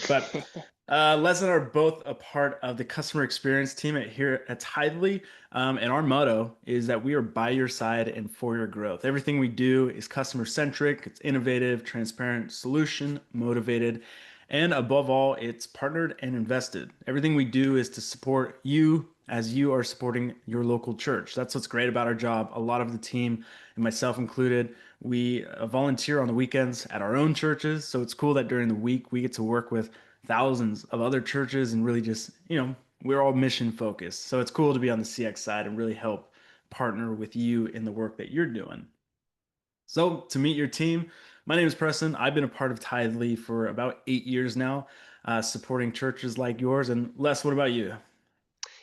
But Les and I are both a part of the customer experience team here at Tithely. And our motto is that we are by your side and for your growth. Everything we do is customer centric, it's innovative, transparent, solution motivated, and above all, it's partnered and invested. Everything we do is to support you as you are supporting your local church. That's what's great about our job. A lot of the team, and myself included, we volunteer on the weekends at our own churches. So it's cool that during the week we get to work with thousands of other churches and really just, we're all mission focused. So it's cool to be on the CX side and really help partner with you in the work that you're doing. So to meet your team, my name is Preston. I've been a part of Tithely for about 8 years now, supporting churches like yours. And Les, what about you?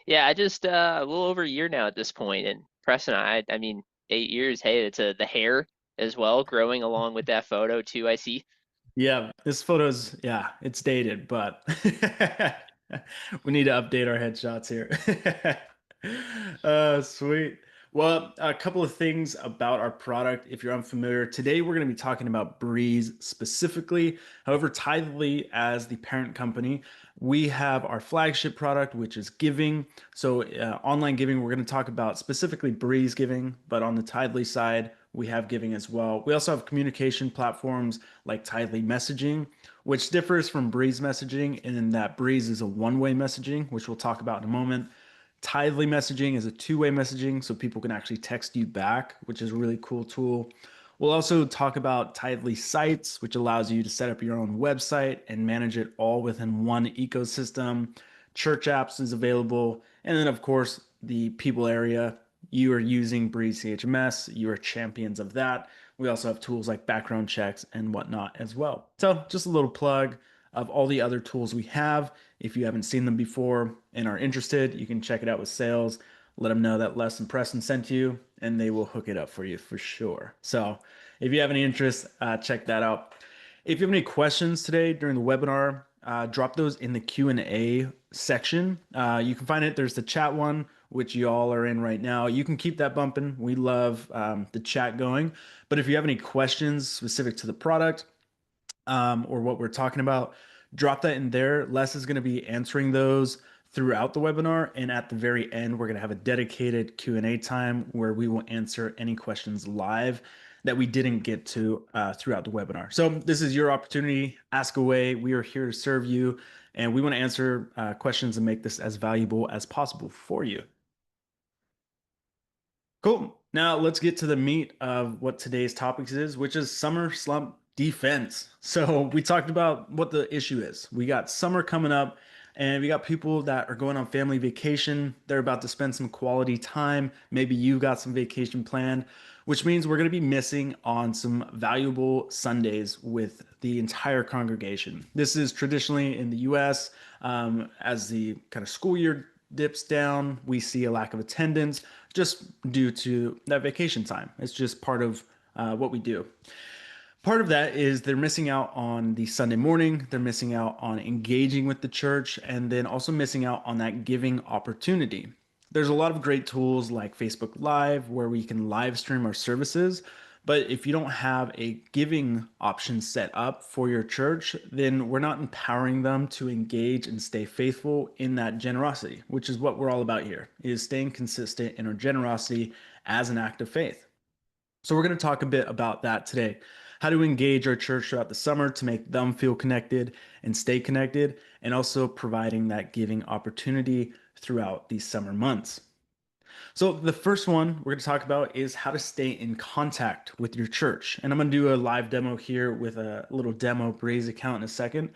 Yeah, I just a little over a year now at this point, and Preston, I mean, 8 years. Hey, it's the hair as well growing along with that photo too. I see. Yeah, this photo's, yeah, it's dated, but we need to update our headshots here. Sweet. Well, a couple of things about our product. If you're unfamiliar, today we're going to be talking about Breeze specifically. However, Tithely, as the parent company, we have our flagship product, which is Giving. So, online giving, we're going to talk about specifically Breeze Giving, but on the Tithely side, we have Giving as well. We also have communication platforms like Tithely Messaging, which differs from Breeze Messaging in that Breeze is a one-way messaging, which we'll talk about in a moment. Tithely Messaging is a two-way messaging, so people can actually text you back, which is a really cool tool. We'll also talk about Tithely Sites, which allows you to set up your own website and manage it all within one ecosystem. Church apps is available. And then, of course, the people area. You are using Breeze CHMS. You are champions of that. We also have tools like background checks and whatnot as well. So, just a little plug of all the other tools we have. If you haven't seen them before and are interested, you can check it out with sales. Let them know that Les and Preston sent you, and they will hook it up for you for sure. So, if you have any interest, check that out. If you have any questions today during the webinar, drop those in the Q&A section. You can find it. There's the chat one, which y'all are in right now. You can keep that bumping. We love the chat going. But if you have any questions specific to the product, or what we're talking about, drop that in there. Les is going to be answering those throughout the webinar, and at the very end, we're going to have a dedicated Q&A time where we will answer any questions live that we didn't get to throughout the webinar. So this is your opportunity. Ask away. We are here to serve you, and we want to answer questions and make this as valuable as possible for you. Cool. Now let's get to the meat of what today's topics is, which is summer slump defense. So we talked about what the issue is. We got summer coming up, and we got people that are going on family vacation. They're about to spend some quality time. Maybe you got some vacation planned, which means we're going to be missing on some valuable Sundays with the entire congregation. This is traditionally in the US, as the kind of school year dips down, we see a lack of attendance just due to that vacation time. It's just part of what we do. Part of that is they're missing out on the Sunday morning, they're missing out on engaging with the church, and then also missing out on that giving opportunity. There's a lot of great tools like Facebook Live where we can live stream our services. But if you don't have a giving option set up for your church, then we're not empowering them to engage and stay faithful in that generosity, which is what we're all about here, is staying consistent in our generosity as an act of faith. So we're going to talk a bit about that today. How to engage our church throughout the summer to make them feel connected and stay connected, and also providing that giving opportunity throughout these summer months. So the first one we're going to talk about is how to stay in contact with your church. And I'm going to do a live demo here with a little demo Breeze account in a second.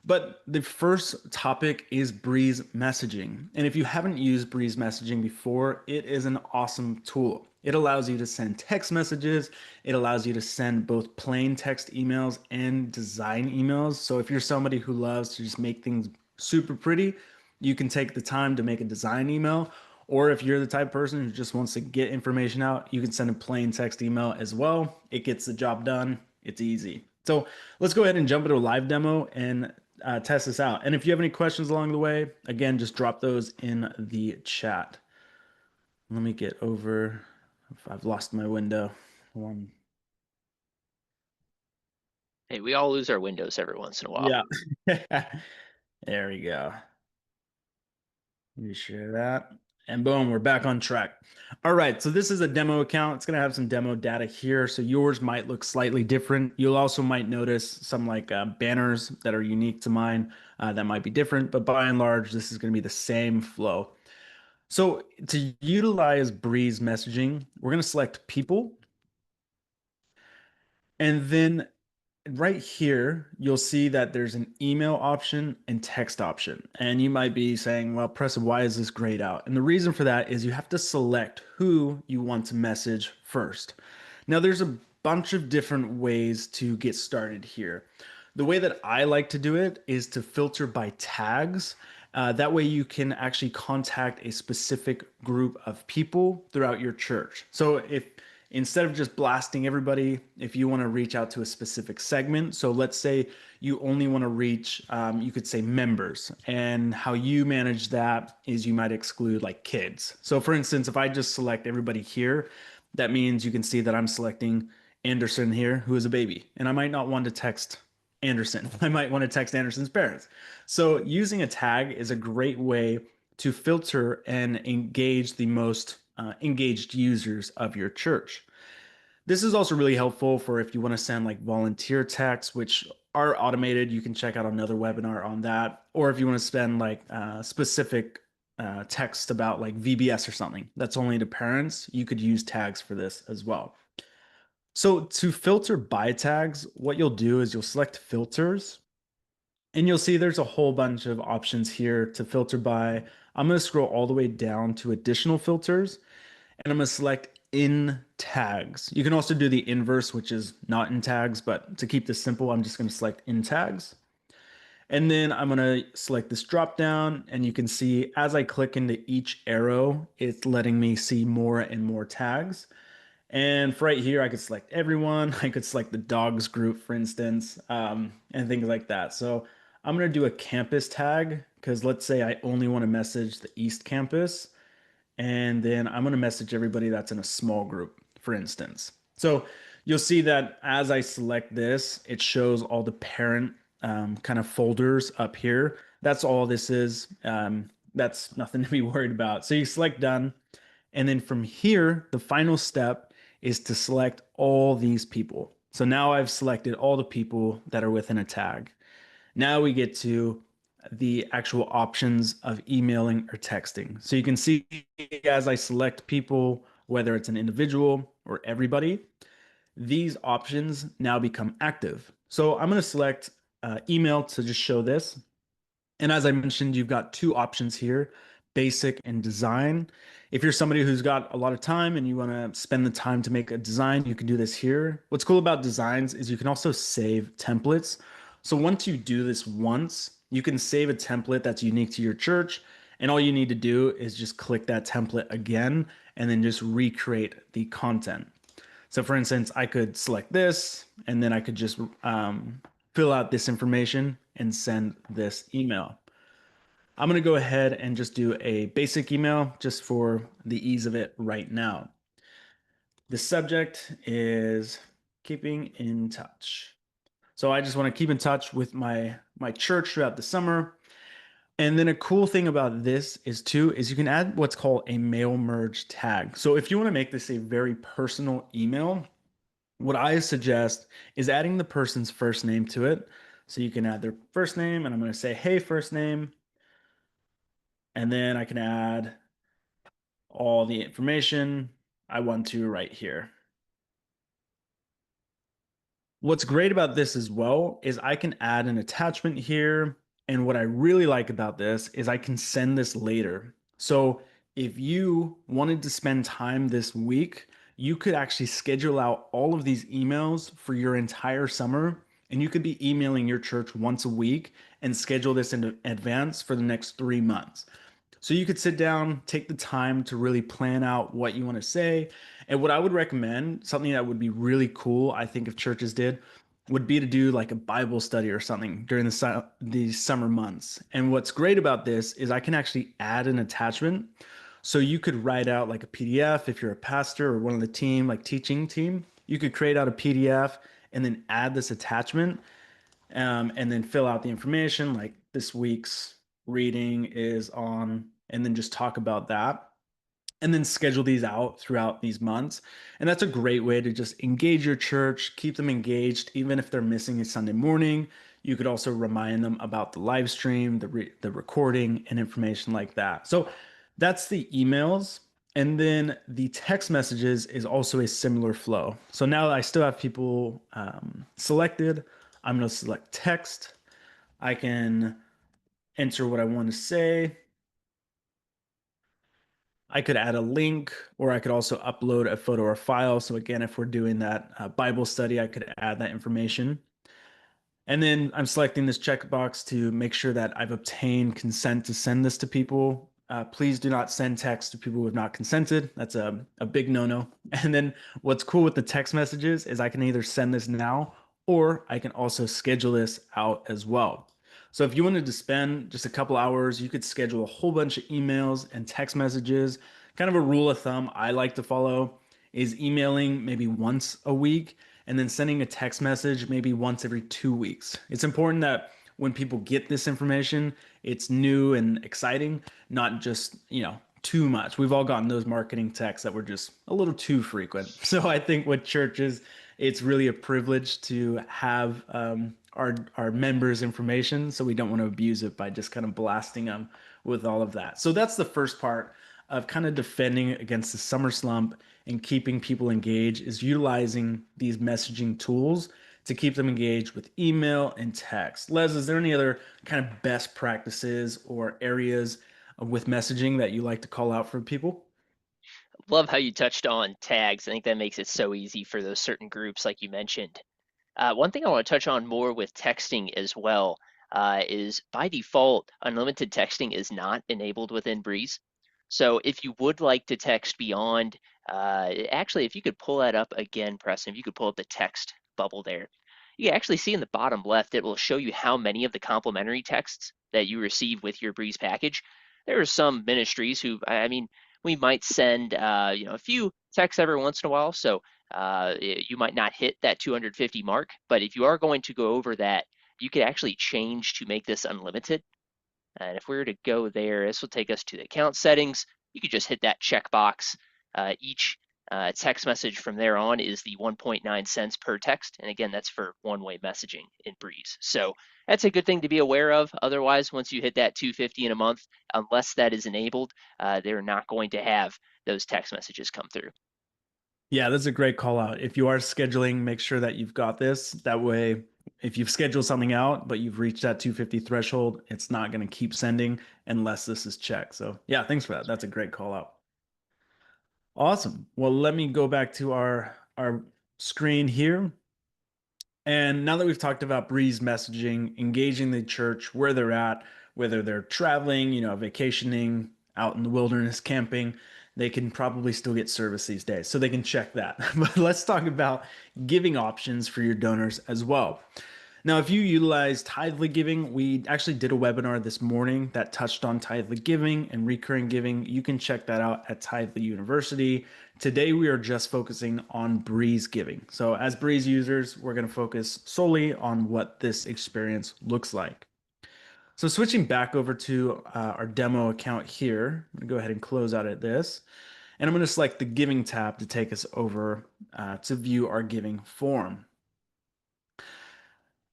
But the first topic is Breeze messaging. And if you haven't used Breeze messaging before, it is an awesome tool. It allows you to send text messages. It allows you to send both plain text emails and design emails. So if you're somebody who loves to just make things super pretty, you can take the time to make a design email. Or if you're the type of person who just wants to get information out, you can send a plain text email as well. It gets the job done. It's easy. So let's go ahead and jump into a live demo and test this out. And if you have any questions along the way, again, just drop those in the chat. Let me get over. I've lost my window. One. Hey, we all lose our windows every once in a while. Yeah. There we go. You share that. And boom, we're back on track. All right, so this is a demo account. It's going to have some demo data here. So yours might look slightly different. You'll also might notice some like banners that are unique to mine that might be different, but by and large, this is going to be the same flow. So to utilize Breeze messaging, we're going to select people, and then right here, you'll see that there's an email option and text option. And you might be saying, well, Preston, why is this grayed out? And the reason for that is you have to select who you want to message first. Now, there's a bunch of different ways to get started here. The way that I like to do it is to filter by tags. That way, you can actually contact a specific group of people throughout your church. So, if instead of just blasting everybody, if you want to reach out to a specific segment, so let's say you only want to reach, you could say members, and how you manage that is you might exclude like kids. So, for instance, if I just select everybody here, that means you can see that I'm selecting Anderson here, who is a baby, and I might not want to text Anderson. I might want to text Anderson's parents. So using a tag is a great way to filter and engage the most engaged users of your church. This is also really helpful for if you want to send like volunteer texts, which are automated. You can check out another webinar on that. Or if you want to spend like specific text about like VBS or something that's only to parents, you could use tags for this as well. So to filter by tags, what you'll do is you'll select filters, and you'll see there's a whole bunch of options here to filter by. I'm going to scroll all the way down to additional filters, and I'm going to select in tags. You can also do the inverse, which is not in tags, but to keep this simple, I'm just going to select in tags. And then I'm going to select this drop down, and you can see as I click into each arrow, it's letting me see more and more tags. And for right here, I could select everyone. I could select the dogs group, for instance, and things like that. So I'm going to do a campus tag because let's say I only want to message the East Campus. And then I'm going to message everybody that's in a small group, for instance. So you'll see that as I select this, it shows all the parent kind of folders up here. That's all this is. That's nothing to be worried about. So you select done. And then from here, the final step is to select all these people. So now I've selected all the people that are within a tag. Now we get to the actual options of emailing or texting. So you can see as I select people, whether it's an individual or everybody, these options now become active. So I'm going to select email to just show this. And as I mentioned, you've got two options here, basic and design. If you're somebody who's got a lot of time and you want to spend the time to make a design, you can do this here. What's cool about designs is you can also save templates. So once you do this once, you can save a template that's unique to your church. And all you need to do is just click that template again and then just recreate the content. So for instance, I could select this and then I could just fill out this information and send this email. I'm going to go ahead and just do a basic email just for the ease of it right now. The subject is keeping in touch. So I just want to keep in touch with my church throughout the summer. And then a cool thing about this is you can add what's called a mail merge tag. So if you want to make this a very personal email, what I suggest is adding the person's first name to it. So you can add their first name, and I'm going to say, hey, first name. And then I can add all the information I want to right here. What's great about this as well is I can add an attachment here. And what I really like about this is I can send this later. So if you wanted to spend time this week, you could actually schedule out all of these emails for your entire summer. And you could be emailing your church once a week and schedule this in advance for the next 3 months. So you could sit down, take the time to really plan out what you want to say. And what I would recommend, something that would be really cool, I think if churches did, would be to do like a Bible study or something during these summer months. And what's great about this is I can actually add an attachment. So you could write out like a PDF if you're a pastor or one of the team, like teaching team. You could create out a PDF and then add this attachment, and then fill out the information like this week's reading is on, and then just talk about that and then schedule these out throughout these months. And that's a great way to just engage your church, keep them engaged, even if they're missing a Sunday morning. You could also remind them about the live stream, the recording, and information like that. So that's the emails. And then the text messages is also a similar flow. So now I still have people selected. I'm going to select text. I can enter what I want to say. I could add a link, or I could also upload a photo or file. So again, if we're doing that Bible study, I could add that information. And then I'm selecting this checkbox to make sure that I've obtained consent to send this to people. Please do not send text to people who have not consented. That's a big no-no. And then what's cool with the text messages is I can either send this now or I can also schedule this out as well. So if you wanted to spend just a couple hours, you could schedule a whole bunch of emails and text messages. Kind of a rule of thumb I like to follow is emailing maybe once a week and then sending a text message maybe once every 2 weeks. It's important that when people get this information, it's new and exciting, not just, too much. We've all gotten those marketing texts that were just a little too frequent. So I think with churches, it's really a privilege to have our members' information. So we don't want to abuse it by just kind of blasting them with all of that. So that's the first part of kind of defending against the summer slump and keeping people engaged is utilizing these messaging tools to keep them engaged with email and text. Les, is there any other kind of best practices or areas with messaging that you like to call out for people? Love how you touched on tags. I think that makes it so easy for those certain groups, like you mentioned. One thing I want to touch on more with texting as well is by default, unlimited texting is not enabled within Breeze. So if you would like to text beyond, actually, if you could pull that up again, Preston, if you could pull up the text bubble there, you can actually see in the bottom left, it will show you how many of the complimentary texts that you receive with your Breeze package. There are some ministries who, I mean, we might send, a few texts every once in a while. So you might not hit that 250 mark, but if you are going to go over that, you could actually change to make this unlimited. And if we were to go there, this will take us to the account settings. You could just hit that checkbox. Each text message from there on is the 1.9 cents per text. And again, that's for one-way messaging in Breeze. So that's a good thing to be aware of. Otherwise, once you hit that 250 in a month, unless that is enabled, they're not going to have those text messages come through. Yeah, that's a great call out. If you are scheduling, make sure that you've got this. That way, if you've scheduled something out, but you've reached that 250 threshold, it's not going to keep sending unless this is checked. So, yeah, thanks for that. That's a great call out. Awesome. Well, let me go back to our screen here. And now that we've talked about Breeze messaging, engaging the church where they're at, whether they're traveling, vacationing, out in the wilderness, camping, they can probably still get service these days. So they can check that. But let's talk about giving options for your donors as well. Now, if you utilize Tithely giving, we actually did a webinar this morning that touched on Tithely giving and recurring giving. You can check that out at Tithely University. Today, we are just focusing on Breeze giving. So, as Breeze users, we're going to focus solely on what this experience looks like. So, switching back over to our demo account here, I'm going to go ahead and close out of this. And I'm going to select the Giving tab to take us over to view our giving form.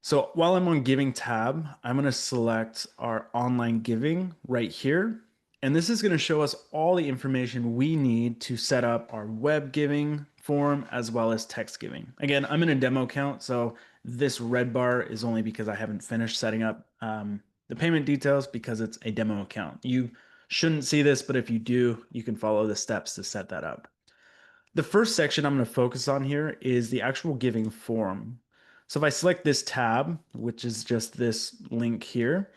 So while I'm on Giving tab, I'm going to select our online giving right here. And this is going to show us all the information we need to set up our web giving form as well as text giving. Again, I'm in a demo account, so this red bar is only because I haven't finished setting up the payment details because it's a demo account. You shouldn't see this, but if you do, you can follow the steps to set that up. The first section I'm going to focus on here is the actual giving form. So if I select this tab, which is just this link here,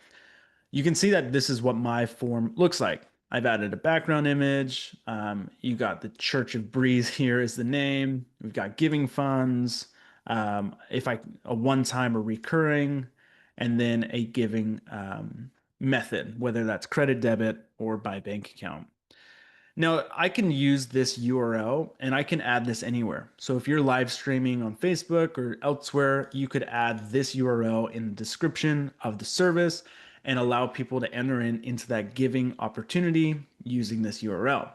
you can see that this is what my form looks like. I've added a background image. You got the Church of Breeze here is the name. We've got giving funds, if I a one-time or recurring, and then a giving method, whether that's credit, debit, or by bank account. Now, I can use this URL and I can add this anywhere. So if you're live streaming on Facebook or elsewhere, you could add this URL in the description of the service and allow people to enter into that giving opportunity using this URL.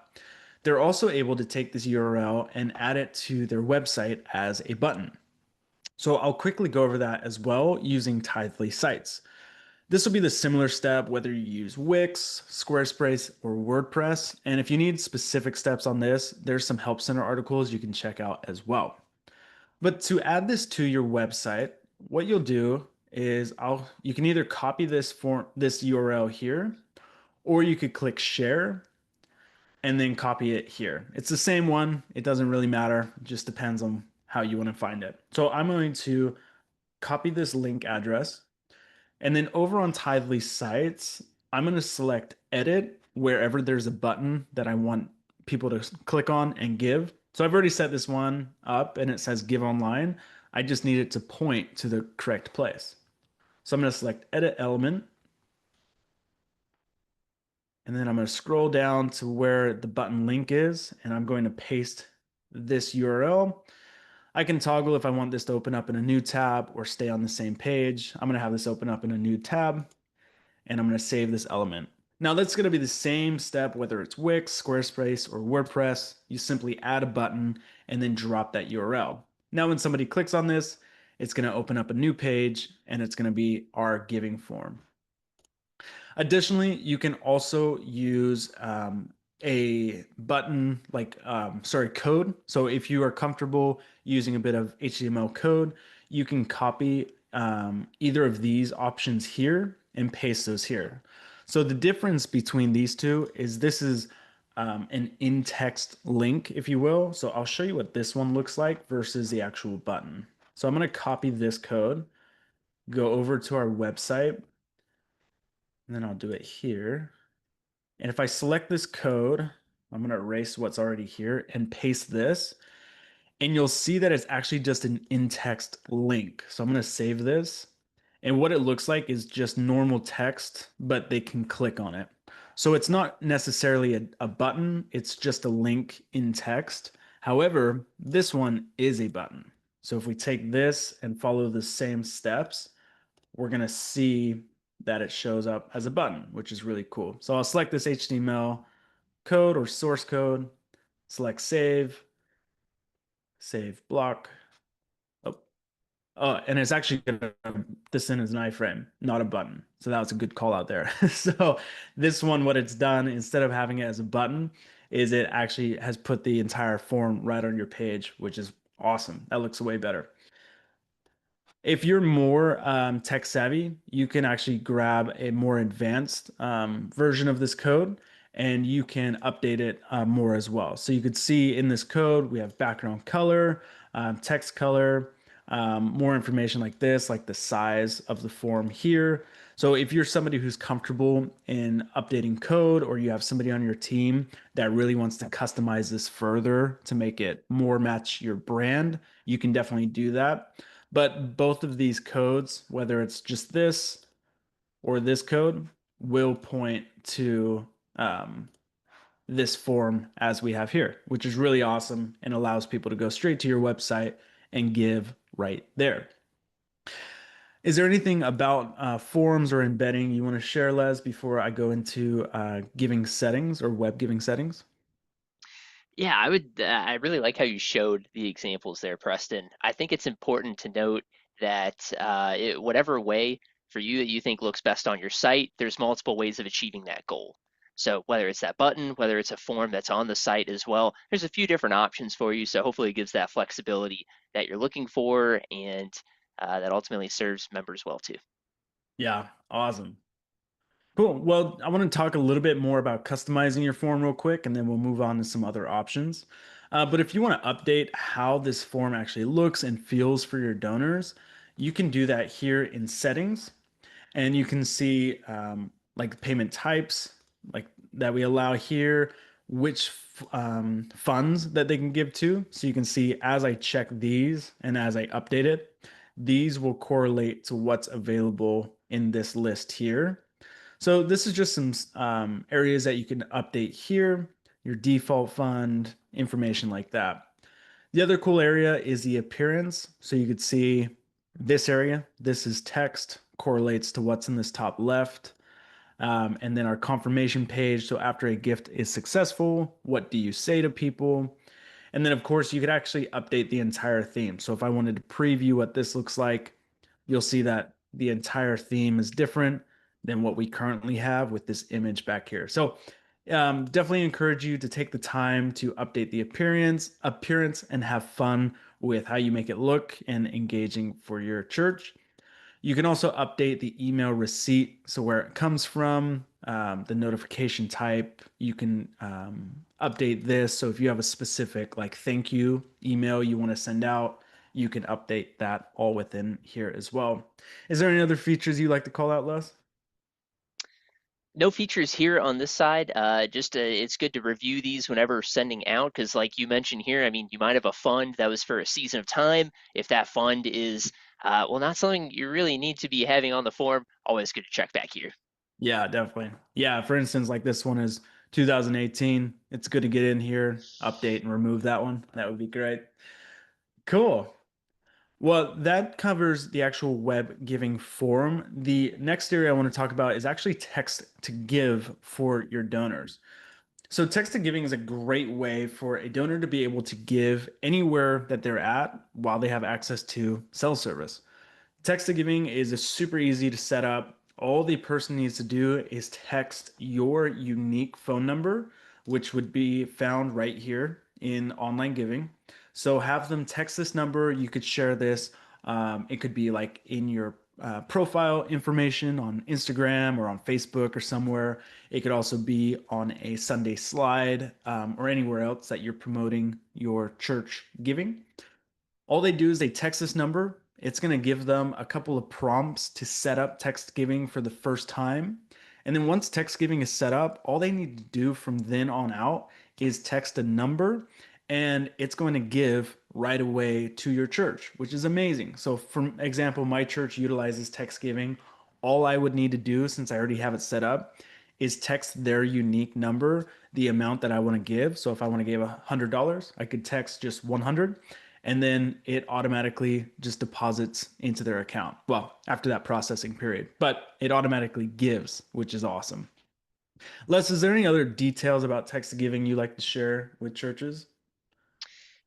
They're also able to take this URL and add it to their website as a button. So I'll quickly go over that as well using Tithely sites. This will be the similar step whether you use Wix, Squarespace, or WordPress. And if you need specific steps on this, there's some Help Center articles you can check out as well. But to add this to your website, what you'll do is you can either copy this URL here, or you could click share and then copy it here. It's the same one. It doesn't really matter. It just depends on how you want to find it. So I'm going to copy this link address. And then over on Tithely sites, I'm going to select edit wherever there's a button that I want people to click on and give. So I've already set this one up and it says give online. I just need it to point to the correct place. So I'm going to select edit element. And then I'm going to scroll down to where the button link is. And I'm going to paste this URL. I can toggle if I want this to open up in a new tab or stay on the same page. I'm going to have this open up in a new tab and I'm going to save this element. Now that's going to be the same step whether it's Wix, Squarespace, or WordPress. You simply add a button and then drop that URL. Now when somebody clicks on this, it's going to open up a new page and it's going to be our giving form. Additionally, you can also use a button code. So if you are comfortable using a bit of HTML code, you can copy either of these options here and paste those here. So the difference between these two is this is an in-text link, if you will. So I'll show you what this one looks like versus the actual button. So I'm going to copy this code, go over to our website, and then I'll do it here. And if I select this code, I'm going to erase what's already here and paste this. And you'll see that it's actually just an in-text link. So I'm going to save this. And what it looks like is just normal text, but they can click on it. So it's not necessarily a button, it's just a link in text. However, this one is a button. So if we take this and follow the same steps, we're going to see that it shows up as a button, which is really cool. So I'll select this HTML code or source code, select save, save block. Oh, and it's actually gonna this in as an iframe, not a button. So that was a good call out there. So this one, what it's done instead of having it as a button, is it actually has put the entire form right on your page, which is awesome. That looks way better. If you're more tech savvy, you can actually grab a more advanced version of this code and you can update it more as well. So you could see in this code, we have background color, text color, more information like this, like the size of the form here. So if you're somebody who's comfortable in updating code or you have somebody on your team that really wants to customize this further to make it more match your brand, you can definitely do that. But both of these codes, whether it's just this or this code, will point to this form as we have here, which is really awesome and allows people to go straight to your website and give right there. Is there anything about forms or embedding you want to share, Les, before I go into giving settings or web giving settings? Yeah, I would. I really like how you showed the examples there, Preston. I think it's important to note that whatever way for you that you think looks best on your site, there's multiple ways of achieving that goal. So whether it's that button, whether it's a form that's on the site as well, there's a few different options for you. So hopefully it gives that flexibility that you're looking for, and that ultimately serves members well too. Yeah, awesome. Cool. Well, I want to talk a little bit more about customizing your form real quick, and then we'll move on to some other options. But if you want to update how this form actually looks and feels for your donors, you can do that here in settings, and you can see like payment types, like that we allow here, which funds that they can give to. So you can see as I check these and as I update it, these will correlate to what's available in this list here. So this is just some areas that you can update here. your default fund, information like that. The other cool area is the appearance. So you could see this area. This is text, correlates to what's in this top left. And then our confirmation page. So after a gift is successful, what do you say to people? And then, of course, you could actually update the entire theme. So if I wanted to preview what this looks like, you'll see that the entire theme is different than what we currently have with this image back here. So definitely encourage you to take the time to update the appearance and have fun with how you make it look and engaging for your church. You can also update the email receipt, so where it comes from, the notification type. You can update this. So if you have a specific like thank you email you want to send out, you can update that all within here as well. Is there any other features you like to call out, Les? No features here on this side. Just it's good to review these whenever sending out because, like you mentioned here, I mean, you might have a fund that was for a season of time. If that fund is, well, not something you really need to be having on the form, always good to check back here. Yeah, definitely. Yeah, for instance, like this one is 2018. It's good to get in here, update and remove that one. That would be great. Cool. Well, that covers the actual web giving form. The next area I want to talk about is actually text to give for your donors. So, text to giving is a great way for a donor to be able to give anywhere that they're at while they have access to cell service. Text to giving is a super easy to set up. All the person needs to do is text your unique phone number, which would be found right here in online giving. So have them text this number. You could share this. It could be like in your profile information on Instagram or on Facebook or somewhere. It could also be on a Sunday slide or anywhere else that you're promoting your church giving. All they do is they text this number. It's going to give them a couple of prompts to set up text giving for the first time. And then once text giving is set up, all they need to do from then on out is text a number and it's going to give right away to your church, which is amazing. So, for example, my church utilizes text giving. All I would need to do, since I already have it set up, is text their unique number, the amount that I want to give. So, if I want to give $100, I could text just 100 and then it automatically just deposits into their account. Well, after that processing period, but it automatically gives, which is awesome. Les, is there any other details about text giving you like to share with churches?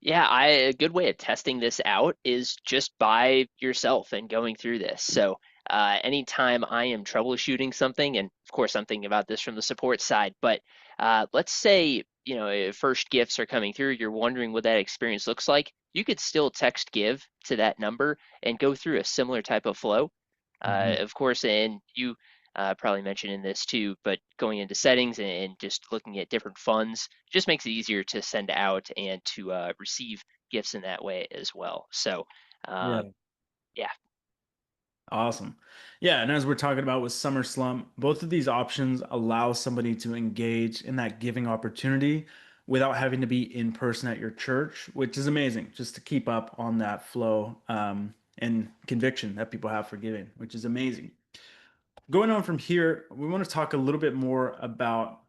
Yeah, a good way of testing this out is just by yourself and going through this. So, anytime I am troubleshooting something, and of course I'm thinking about this from the support side, but let's say, first gifts are coming through, you're wondering what that experience looks like. You could still text give to that number and go through a similar type of flow. Mhm. Of course, and you probably mentioned in this too, but going into settings and just looking at different funds just makes it easier to send out and to receive gifts in that way as well. So, Yeah. yeah, Awesome. Yeah, and as we're talking about with Summer Slump, both of these options allow somebody to engage in that giving opportunity without having to be in person at your church, which is amazing, just to keep up on that flow and conviction that people have for giving, which is amazing. Going on from here, we want to talk a little bit more about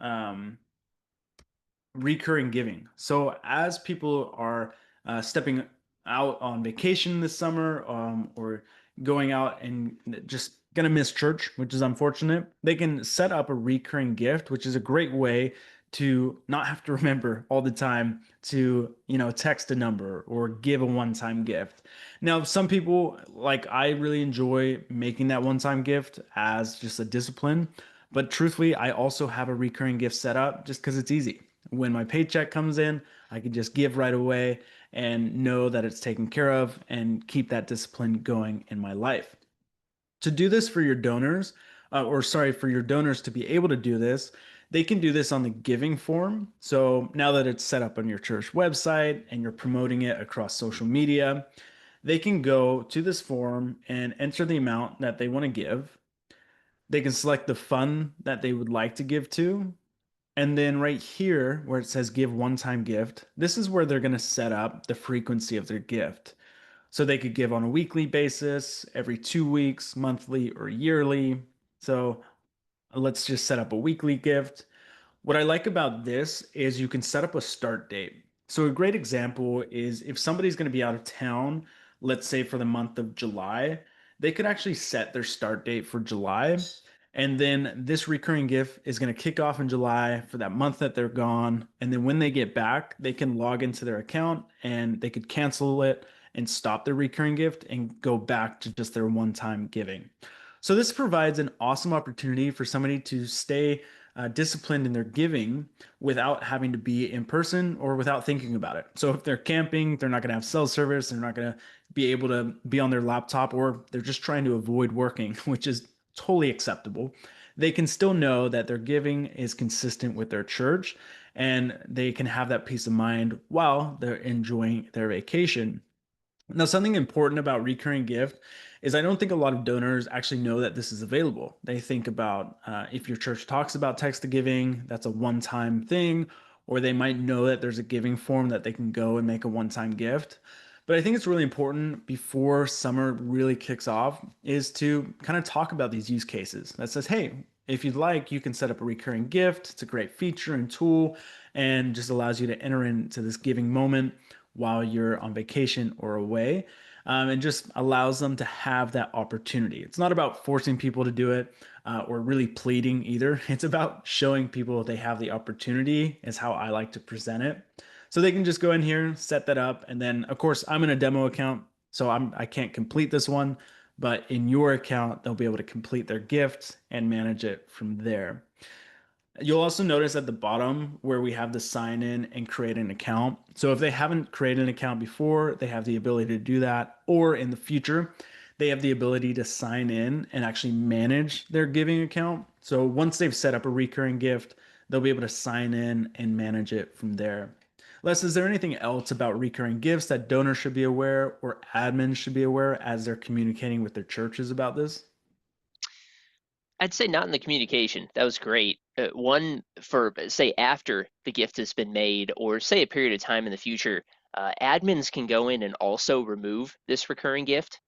recurring giving. So as people are stepping out on vacation this summer or going out and just gonna miss church, which is unfortunate, they can set up a recurring gift, which is a great way to not have to remember all the time to text a number or give a one-time gift. Now some people, like, I really enjoy making that one-time gift as just a discipline, but truthfully I also have a recurring gift set up just because it's easy. When my paycheck comes in, I can just give right away and know that it's taken care of and keep that discipline going in my life. To do this for your donors, or sorry, for your donors to be able to do this, they can do this on the giving form. So now that it's set up on your church website and you're promoting it across social media, they can go to this form and enter the amount that they want to give. They can select the fund that they would like to give to, and then right here, where it says give one time gift, this is where they're going to set up the frequency of their gift. So they could give on a weekly basis, every 2 weeks, monthly, or yearly. So let's just set up a weekly gift. What I like about this is you can set up a start date. So a great example is if somebody's going to be out of town, let's say for the month of July, they could actually set their start date for July. And then this recurring gift is going to kick off in July for that month that they're gone. And then when they get back, they can log into their account and they could cancel it and stop their recurring gift and go back to just their one-time giving. So this provides an awesome opportunity for somebody to stay disciplined in their giving without having to be in person or without thinking about it. So if they're camping, they're not going to have cell service, they're not going to be able to be on their laptop, or they're just trying to avoid working, which is totally acceptable. They can still know that their giving is consistent with their church and they can have that peace of mind while they're enjoying their vacation. Now, something important about recurring gift is I don't think a lot of donors actually know that this is available. They think about if your church talks about text to giving, that's a one time thing, or they might know that there's a giving form that they can go and make a one time gift. But I think it's really important before summer really kicks off is to kind of talk about these use cases that says, hey, if you'd like, you can set up a recurring gift. It's a great feature and tool and just allows you to enter into this giving moment while you're on vacation or away. And just allows them to have that opportunity. It's not about forcing people to do it or really pleading either. It's about showing people they have the opportunity, is how I like to present it. So they can just go in here, set that up, and then of course I'm in a demo account, so I can't complete this one, but in your account they'll be able to complete their gift and manage it from there. You'll also notice at the bottom where we have the sign in and create an account. So if they haven't created an account before, they have the ability to do that. Or in the future, they have the ability to sign in and actually manage their giving account. So once they've set up a recurring gift, they'll be able to sign in and manage it from there. Les, is there anything else about recurring gifts that donors should be aware or admins should be aware as they're communicating with their churches about this? I'd say not in the communication. That was great. One for, say, after the gift has been made, or say a period of time in the future, admins can go in and also remove this recurring gift.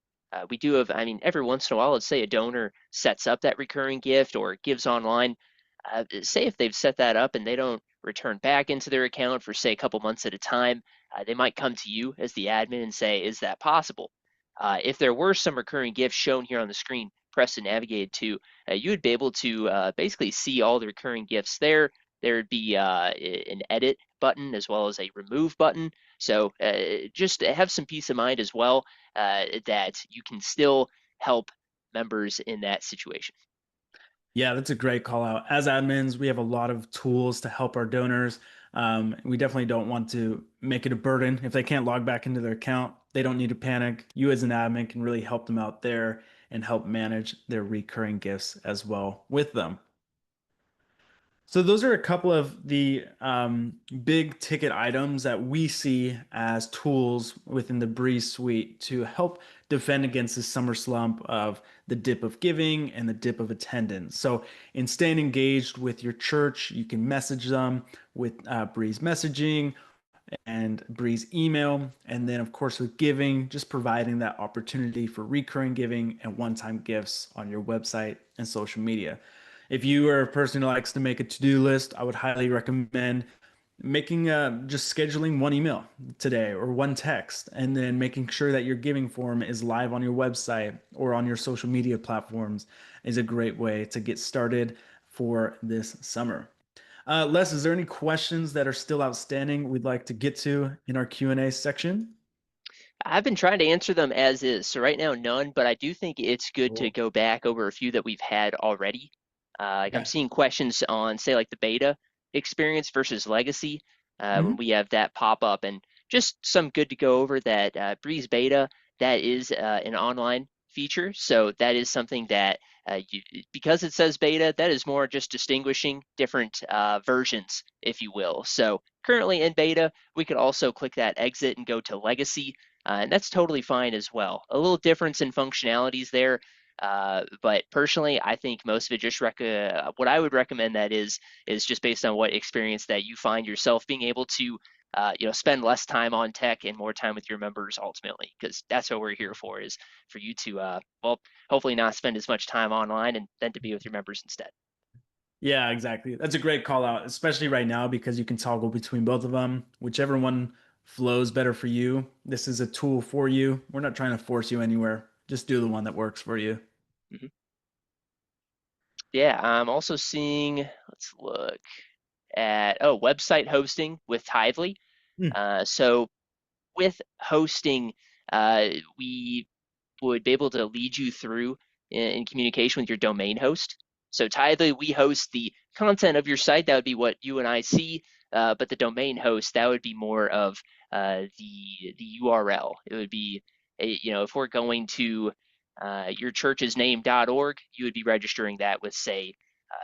We do have, I mean, every once in a while, let's say a donor sets up that recurring gift or gives online. Say if they've set that up and they don't return back into their account for, say, a couple months at a time, they might come to you as the admin and say, is that possible? If there were some recurring gifts shown here on the screen, press and navigate to, you would be able to basically see all the recurring gifts there. There would be an edit button as well as a remove button. So just have some peace of mind as well that you can still help members in that situation. Yeah, that's a great call out. As admins, we have a lot of tools to help our donors. We definitely don't want to make it a burden. If they can't log back into their account, they don't need to panic. You, as an admin, can really help them out there and help manage their recurring gifts as well with them. So those are a couple of the big ticket items that we see as tools within the Breeze suite to help defend against the summer slump of the dip of giving and the dip of attendance. So in staying engaged with your church, you can message them with Breeze messaging and Breeze email. And then, of course, with giving, just providing that opportunity for recurring giving and one time gifts on your website and social media. If you are a person who likes to make a to do list, I would highly recommend making just scheduling one email today or one text, and then making sure that your giving form is live on your website or on your social media platforms is a great way to get started for this summer. Les, is there any questions that are still outstanding we'd like to get to in our Q&A section? I've been trying to answer them as is. So right now, none, but I do think it's good to Cool. go back over a few that we've had already. Like I'm Yeah. seeing questions on, say, like the beta experience versus legacy, when Mhm. we have that pop up, and just some good to go over that Breeze beta, that is an online feature. So that is something that because it says beta, that is more just distinguishing different versions, if you will. So currently in beta, we could also click that exit and go to legacy, and that's totally fine as well. A little difference in functionalities there, but personally, I think most of it just what I would recommend that is just based on what experience that you find yourself being able to spend less time on tech and more time with your members ultimately, because that's what we're here for, is for you to hopefully not spend as much time online and then to be with your members instead. Yeah, exactly. That's a great call out, especially right now because you can toggle between both of them, whichever one flows better for you. This is a tool for you. We're not trying to force you anywhere. Just do the one that works for you. Mhm. Yeah, I'm also seeing, let's look at, oh, website hosting with Tithely. Hmm. So with hosting, we would be able to lead you through in communication with your domain host. So Tithely, we host the content of your site. That would be what you and I see. But the domain host, that would be more of the URL. It would be, if we're going to yourchurchesname.org, you would be registering that with, say,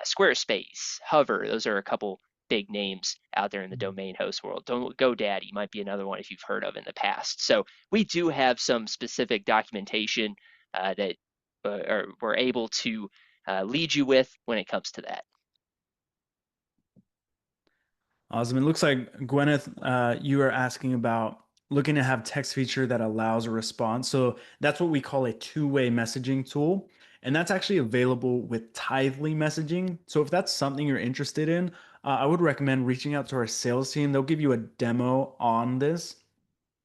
Squarespace, Hover. Those are a couple big names out there in the domain host world. Don't GoDaddy might be another one if you've heard of in the past. So we do have some specific documentation that we're able to lead you with when it comes to that. Awesome. It looks like Gwyneth, you are asking about looking to have text feature that allows a response. So that's what we call a two-way messaging tool. And that's actually available with Tithely messaging. So if that's something you're interested in, I would recommend reaching out to our sales team. They'll give you a demo on this.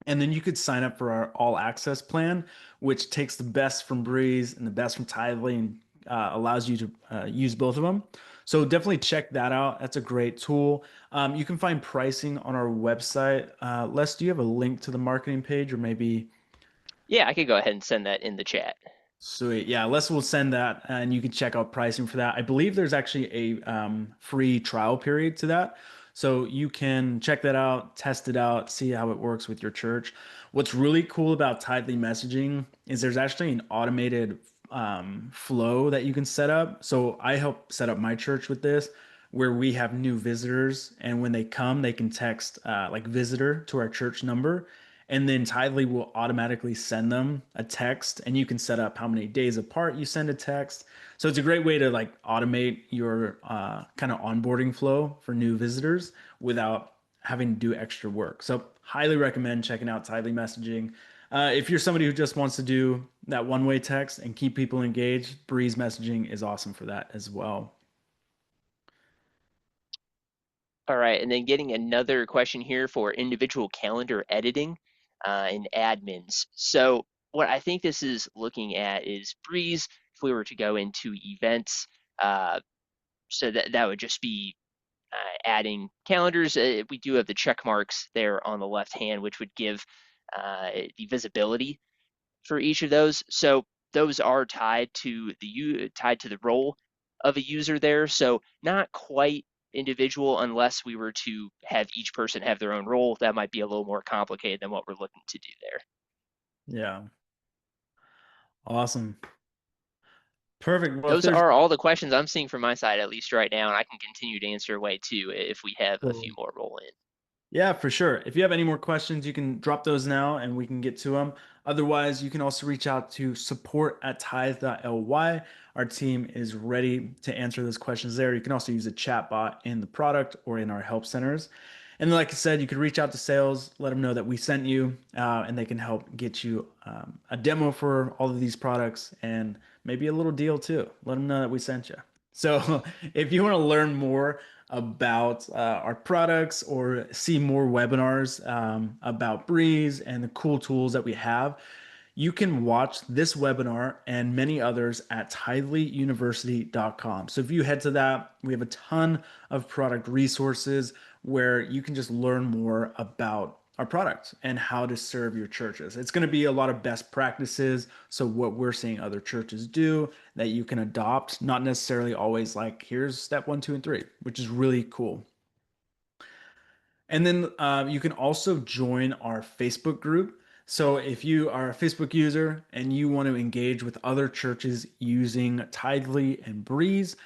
And then you could sign up for our all access plan, which takes the best from Breeze and the best from Tidely and allows you to use both of them. So definitely check that out. That's a great tool. You can find pricing on our website. Les, do you have a link to the marketing page or maybe? Yeah, I could go ahead and send that in the chat. Sweet. Yeah, Les will send that and you can check out pricing for that. I believe there's actually a free trial period to that. So you can check that out, test it out, see how it works with your church. What's really cool about Tidely messaging is there's actually an automated flow that you can set up. So I help set up my church with this, where we have new visitors, and when they come, they can text like visitor to our church number, and then Tidely will automatically send them a text, and you can set up how many days apart you send a text. So it's a great way to like automate your kind of onboarding flow for new visitors without having to do extra work. So highly recommend checking out Tidely messaging. If you're somebody who just wants to do that one-way text and keep people engaged, Breeze messaging is awesome for that as well. All right, and then getting another question here for individual calendar editing and admins. So what I think this is looking at is Breeze. If we were to go into events, uh, so that would just be adding calendars. We do have the check marks there on the left hand, which would give the visibility for each of those. So those are tied to the role of a user there. So not quite individual unless we were to have each person have their own role. That might be a little more complicated than what we're looking to do there. Yeah, awesome. Perfect. Well, if Those there's are all the questions I'm seeing from my side, at least right now, and I can continue to answer away too if we have a few cool. more roll in. Yeah, for sure. If you have any more questions, you can drop those now and we can get to them. Otherwise, you can also reach out to support@tithe.ly. Our team is ready to answer those questions there. You can also use a chat bot in the product or in our help centers. And then, like I said, you could reach out to sales, let them know that we sent you, and they can help get you a demo for all of these products and maybe a little deal too. Let them know that we sent you. So, if you want to learn more about our products or see more webinars about Breeze and the cool tools that we have, you can watch this webinar and many others at tithelyuniversity.com. So if you head to that, we have a ton of product resources where you can just learn more about our products and how to serve your churches. It's going to be a lot of best practices. So what we're seeing other churches do that you can adopt, not necessarily always like, here's step one, two, and three, which is really cool. And then you can also join our Facebook group. So if you are a Facebook user and you want to engage with other churches using Tidely and Breeze,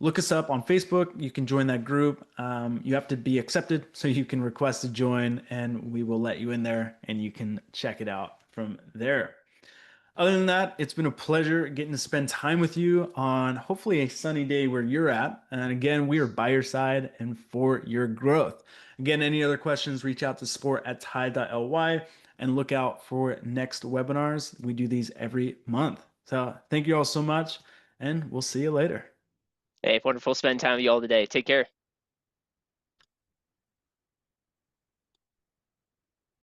look us up on Facebook. You can join that group. You have to be accepted, so you can request to join, and we will let you in there and you can check it out from there. Other than that, it's been a pleasure getting to spend time with you on hopefully a sunny day where you're at. And again, we are by your side and for your growth. Again, any other questions, reach out to support@tide.ly and look out for next webinars. We do these every month. So thank you all so much, and we'll see you later. Hey, wonderful spending time with you all today. Take care.